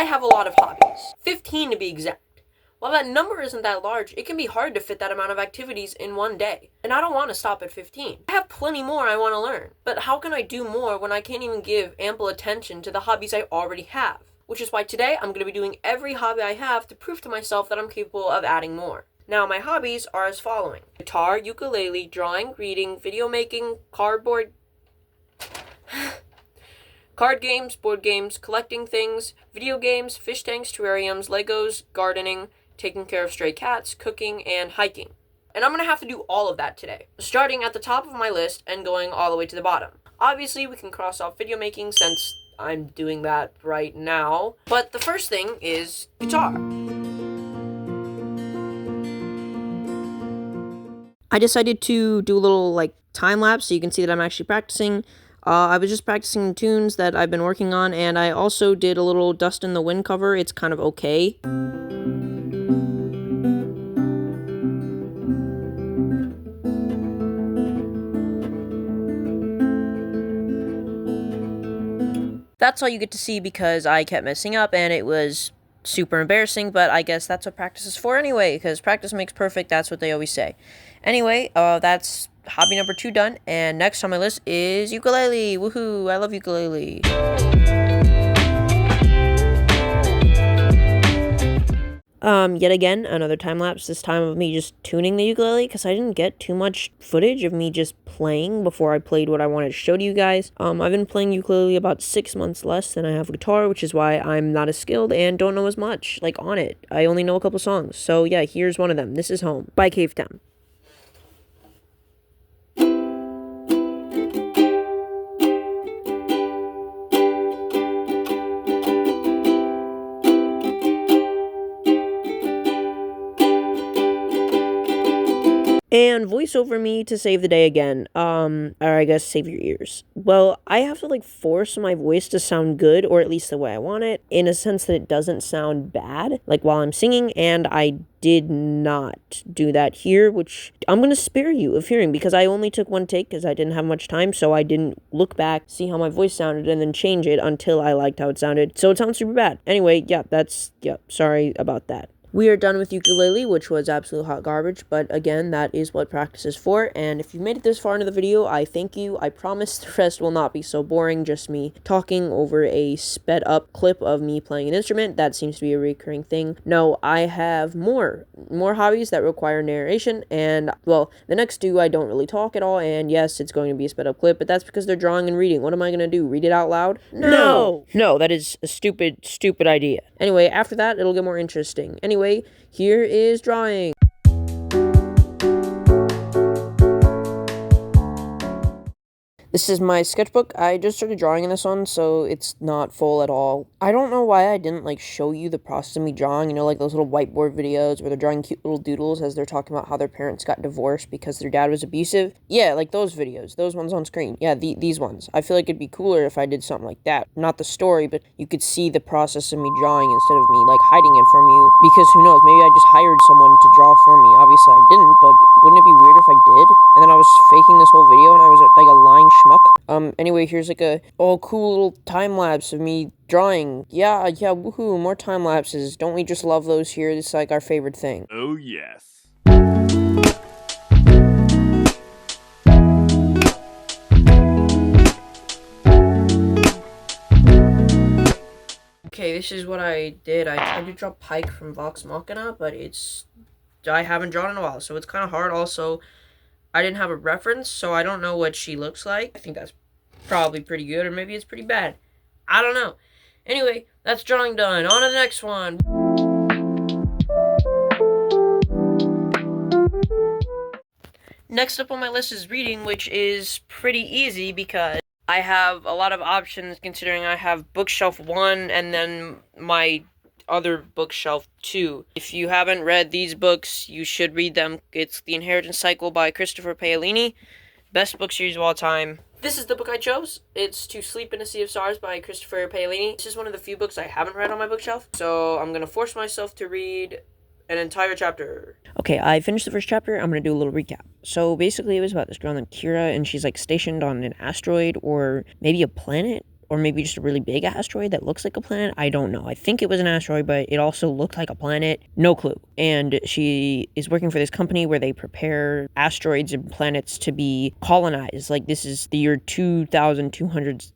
I have a lot of hobbies, 15 to be exact. While that number isn't that large, it can be hard to fit that amount of activities in one day. And I don't want to stop at 15. I have plenty more I want to learn. But how can I do more when I can't even give ample attention to the hobbies I already have? Which is why today I'm going to be doing every hobby I have to prove to myself that I'm capable of adding more. Now, my hobbies are as following: guitar, ukulele, drawing, reading, video making, card games, board games, collecting things, video games, fish tanks, terrariums, Legos, gardening, taking care of stray cats, cooking, and hiking. And I'm going to have to do all of that today, starting at the top of my list and going all the way to the bottom. Obviously, we can cross off video making since I'm doing that right now. But the first thing is guitar. I decided to do a little time lapse so you can see that I'm actually practicing. I was just practicing tunes that I've been working on, and I also did a little Dust in the Wind cover. It's kind of okay. That's all you get to see because I kept messing up and it was super embarrassing, but I guess that's what practice is for anyway, because practice makes perfect, that's what they always say. Anyway, that's hobby number 2 done, and next on my list is ukulele. Woohoo, I love ukulele. Yet again, another time lapse, this time of me just tuning the ukulele, because I didn't get too much footage of me just playing before I played what I wanted to show to you guys. I've been playing ukulele about 6 months less than I have guitar, which is why I'm not as skilled and don't know as much, on it. I only know a couple songs, so yeah, here's one of them. This is Home by Cave Town. And voice over me to save the day again, or I guess save your ears. Well, I have to force my voice to sound good, or at least the way I want it, in a sense that it doesn't sound bad, while I'm singing, and I did not do that here, which I'm going to spare you of hearing, because I only took one take, because I didn't have much time, so I didn't look back, see how my voice sounded, and then change it until I liked how it sounded, so it sounds super bad. Anyway, sorry about that. We are done with ukulele, which was absolute hot garbage, but again, that is what practice is for, and if you've made it this far into the video, I thank you. I promise the rest will not be so boring, just me talking over a sped up clip of me playing an instrument. That seems to be a recurring thing. No, I have more hobbies that require narration, and, well, the next 2 I don't really talk at all, and yes, it's going to be a sped up clip, but that's because they're drawing and reading. What am I going to do, read it out loud? No, that is a stupid idea. Anyway, after that, it'll get more interesting. Anyway, here is drawing. This is my sketchbook. I just started drawing in this one, so it's not full at all. I don't know why I didn't, show you the process of me drawing, those little whiteboard videos where they're drawing cute little doodles as they're talking about how their parents got divorced because their dad was abusive. Yeah, those videos, those ones on screen. Yeah, these ones. I feel like it'd be cooler if I did something like that. Not the story, but you could see the process of me drawing instead of me, hiding it from you. Because who knows, maybe I just hired someone to draw for me. Obviously I didn't, but wouldn't it be weird if I did? And then I was faking this whole video and I was a lying schmuck. Anyway, here's a cool little time lapse of me drawing. Yeah, woohoo, more time lapses. Don't we just love those here? It's our favorite thing. Oh, yes. Okay, this is what I did. I tried to draw Pike from Vox Machina, but I haven't drawn in a while, so it's kind of hard. Also, I didn't have a reference, so I don't know what she looks like. I think that's probably pretty good, or maybe it's pretty bad. I don't know. Anyway, that's drawing done. On to the next one. Next up on my list is reading, which is pretty easy because I have a lot of options considering I have bookshelf 1 and then my other bookshelf 2. If you haven't read these books, you should read them. It's The Inheritance Cycle by Christopher Paolini. Best book series of all time. This is the book I chose. It's To Sleep in a Sea of Stars by Christopher Paolini. This is one of the few books I haven't read on my bookshelf, so I'm going to force myself to read an entire chapter. Okay, I finished the first chapter. I'm going to do a little recap. So basically it was about this girl named Kira, and she's stationed on an asteroid or maybe a planet or maybe just a really big asteroid that looks like a planet. I don't know. I think it was an asteroid, but it also looked like a planet. No clue. And she is working for this company where they prepare asteroids and planets to be colonized. Like, this is the year 2200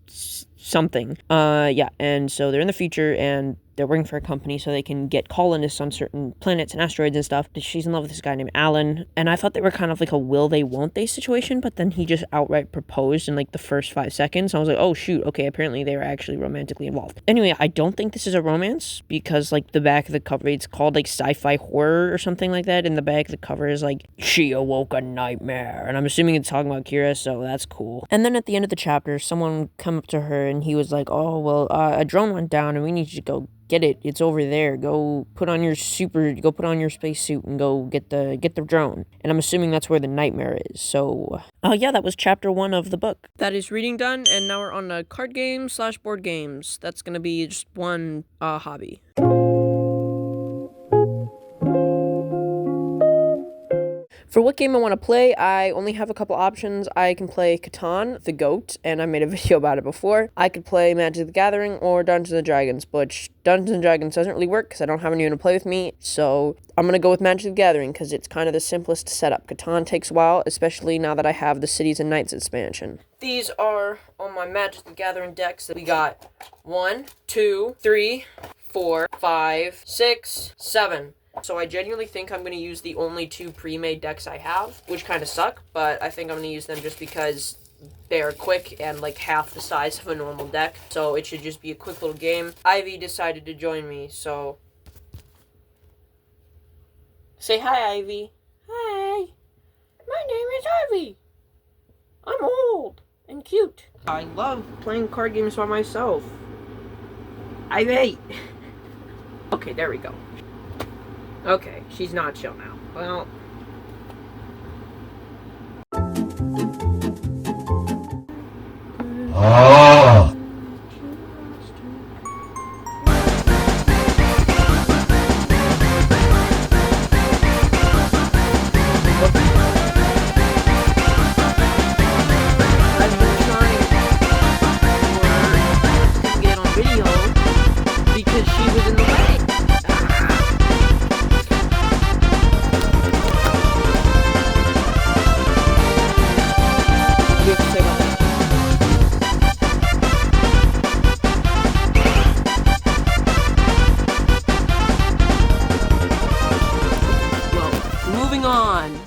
something. Yeah, and so they're in the future, and they're working for a company so they can get colonists on certain planets and asteroids and stuff. She's in love with this guy named Alan, and I thought they were kind of like a will they, won't they situation, but then he just outright proposed in like the first 5 seconds. I was like, oh shoot, okay, apparently they were actually romantically involved. Anyway, I don't think this is a romance, because like the back of the cover, it's called like sci-fi horror or something like that, and the back of the cover is like, she awoke a nightmare, and I'm assuming it's talking about Kira, so that's cool. And then at the end of the chapter, someone come up to her and he was like, oh, well, a drone went down and we need you to go get it. It's over there. Go put on your spacesuit and go get the drone. And I'm assuming that's where the nightmare is. So, yeah, that was chapter 1 of the book. That is reading done, and now we're on to card games / board games. That's gonna be just one hobby. For what game I want to play, I only have a couple options. I can play Catan, the GOAT, and I made a video about it before. I could play Magic the Gathering or Dungeons & Dragons, but Dungeons & Dragons doesn't really work because I don't have anyone to play with me, so I'm going to go with Magic the Gathering because it's kind of the simplest setup. Catan takes a while, especially now that I have the Cities and Knights expansion. These are all my Magic the Gathering decks. We got 1, 2, 3, 4, 5, 6, 7. So I genuinely think I'm going to use the only 2 pre-made decks I have, which kind of suck, but I think I'm going to use them just because they are quick and like half the size of a normal deck, so it should just be a quick little game. Ivy decided to join me, so... Say hi, Ivy. Hi. My name is Ivy. I'm old and cute. I love playing card games by myself. Ivy! Okay, there we go. Okay, she's not chill now. Well... Oh! I've been trying to get on video because she was in the way. You have to say about that. Well, moving on.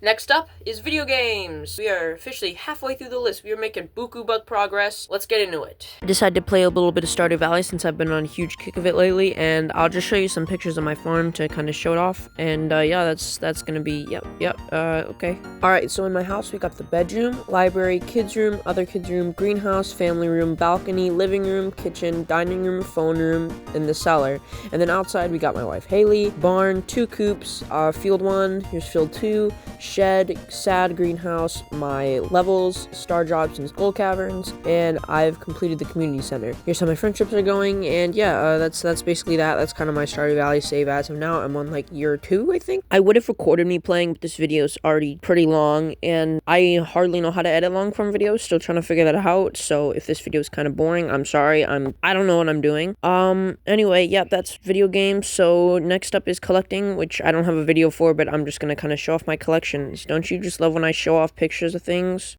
Next up is video games. We are officially halfway through the list. We are making buku buck progress. Let's get into it. I decided to play a little bit of Stardew Valley since I've been on a huge kick of it lately, and I'll just show you some pictures of my farm to kind of show it off. And yeah, that's gonna be okay. All right, so in my house we got the bedroom, library, kids room, other kids room, greenhouse, family room, balcony, living room, kitchen, dining room, phone room, and the cellar. And then outside we got my wife Haley, barn, 2 coops, field 1, here's field 2, shed, sad greenhouse, my levels, star drops, and skull caverns, and I've completed the community center. Here's how my friendships are going, and yeah, that's basically that. That's kind of my Stardew Valley save as of now. I'm on like year 2, I think. I would have recorded me playing, but this video is already pretty long, and I hardly know how to edit long form videos. Still trying to figure that out. So if this video is kind of boring, I'm sorry. I don't know what I'm doing. Anyway, yeah, that's video games. So next up is collecting, which I don't have a video for, but I'm just gonna kind of show off my collections. Don't you just love when I show off pictures of things?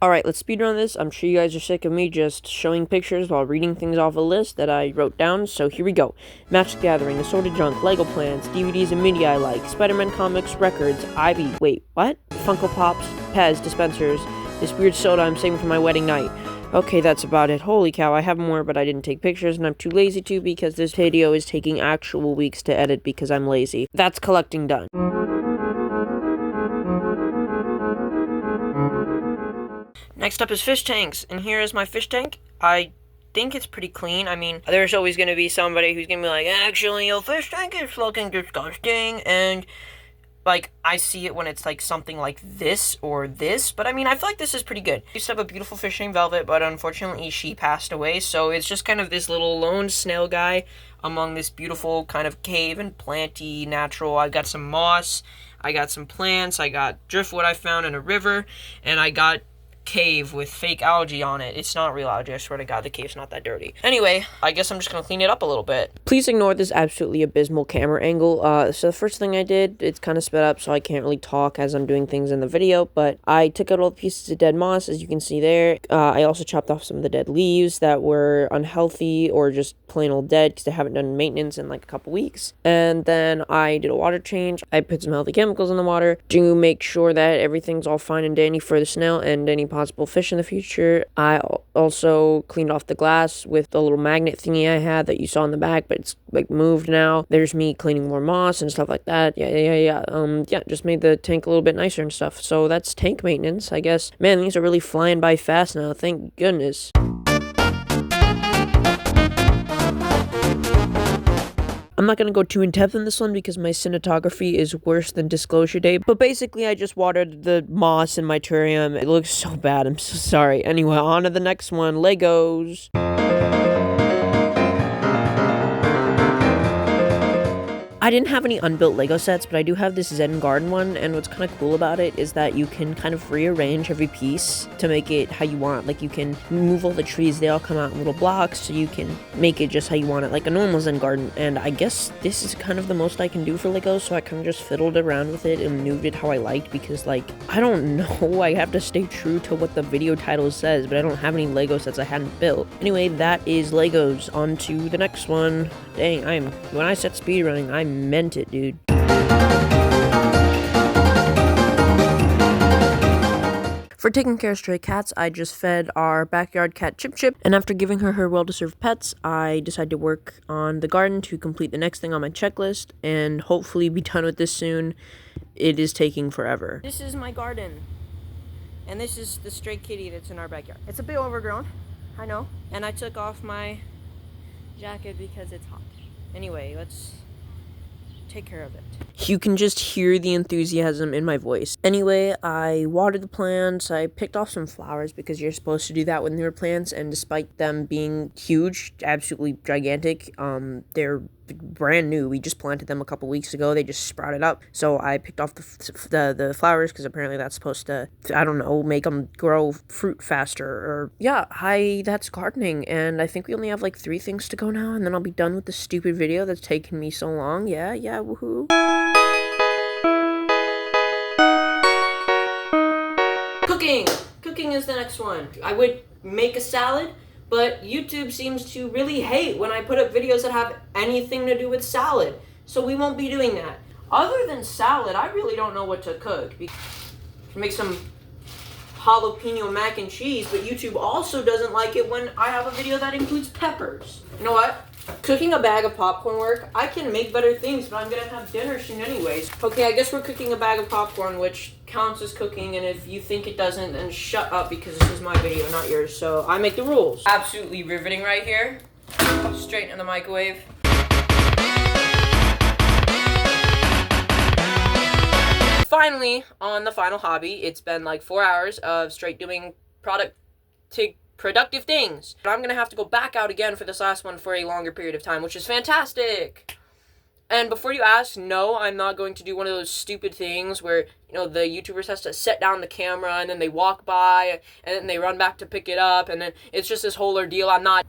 Alright, let's speedrun this. I'm sure you guys are sick of me just showing pictures while reading things off a list that I wrote down, so here we go. Magic the Gathering, Assorted Junk, Lego Plans, DVDs and media I like, Spider-Man comics, records, Ivy, wait, what? Funko Pops, Pez, dispensers, this weird soda I'm saving for my wedding night. Okay, that's about it. Holy cow, I have more, but I didn't take pictures, and I'm too lazy to because this video is taking actual weeks to edit because I'm lazy. That's collecting done. Next up is fish tanks, and here is my fish tank. I think it's pretty clean. I mean, there's always going to be somebody who's going to be like, actually, your fish tank is looking disgusting, and... like, I see it when it's, like, something like this or this, but I mean, I feel like this is pretty good. I used to have a beautiful fish named Velvet, but unfortunately she passed away, so it's just kind of this little lone snail guy among this beautiful kind of cave and planty natural. I got some moss, I got some plants, I got driftwood I found in a river, and I got cave with fake algae on it. It's not real algae, I swear to God, the cave's not that dirty. Anyway, I guess I'm just gonna clean it up a little bit. Please ignore this absolutely abysmal camera angle. So the first thing I did, it's kind of sped up, so I can't really talk as I'm doing things in the video, but I took out all the pieces of dead moss, as you can see there. I also chopped off some of the dead leaves that were unhealthy or just plain old dead because I haven't done maintenance in like a couple weeks. And then I did a water change. I put some healthy chemicals in the water to make sure that everything's all fine and dandy for the snail and any possible fish in the future. I also cleaned off the glass with the little magnet thingy I had that you saw in the back, but it's like moved now. There's me cleaning more moss and stuff like that. Yeah, just made the tank a little bit nicer and stuff. So that's tank maintenance, I guess. Man, these are really flying by fast now. Thank goodness. I'm not going to go too in-depth in this one because my cinematography is worse than Disclosure Day, but basically I just watered the moss in my terrarium. It looks so bad, I'm so sorry. Anyway, on to the next one, Legos. I didn't have any unbuilt Lego sets, but I do have this Zen Garden one, and what's kind of cool about it is that you can kind of rearrange every piece to make it how you want. Like, you can move all the trees, they all come out in little blocks, so you can make it just how you want it, like a normal Zen Garden. And I guess this is kind of the most I can do for Legos, so I kind of just fiddled around with it and maneuved it how I liked, because, like, I don't know, I have to stay true to what the video title says, but I don't have any Lego sets I hadn't built. Anyway, that is Legos. On to the next one. Dang, when I said speedrunning, I meant it, dude. For taking care of stray cats, I just fed our backyard cat Chip, and after giving her well-deserved pets, I decided to work on the garden to complete the next thing on my checklist, and hopefully be done with this soon. It is taking forever. This is my garden, and this is the stray kitty that's in our backyard. It's a bit overgrown, I know, and I took off my jacket because it's hot. Anyway, let's take care of it. You can just hear the enthusiasm in my voice. Anyway, I watered the plants, I picked off some flowers because you're supposed to do that with newer plants, and despite them being huge, absolutely gigantic, they're brand new. We just planted them a couple weeks ago. They just sprouted up. So I picked off the flowers because apparently that's supposed to, I don't know, make them grow fruit faster. Or yeah, that's gardening. And I think we only have like 3 things to go now, and then I'll be done with the stupid video that's taken me so long. Yeah, woohoo. Cooking is the next one. I would make a salad, but YouTube seems to really hate when I put up videos that have anything to do with salad. So we won't be doing that. Other than salad, I really don't know what to cook. I can make some jalapeno mac and cheese, but YouTube also doesn't like it when I have a video that includes peppers. You know what? Cooking a bag of popcorn work. I can make better things, but I'm gonna have dinner soon anyways. Okay, I guess we're cooking a bag of popcorn, which counts as cooking, and if you think it doesn't, then shut up because this is my video, not yours, so I make the rules. Absolutely riveting right here. Straight in the microwave. Finally, on the final hobby, it's been like 4 hours of straight doing productive things. But I'm gonna have to go back out again for this last one for a longer period of time, which is fantastic. And before you ask, no, I'm not going to do one of those stupid things where, you know, the YouTubers has to set down the camera and then they walk by and then they run back to pick it up and then it's just this whole ordeal. I'm not.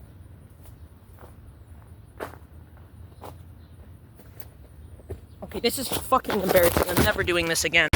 Okay, this is fucking embarrassing. I'm never doing this again.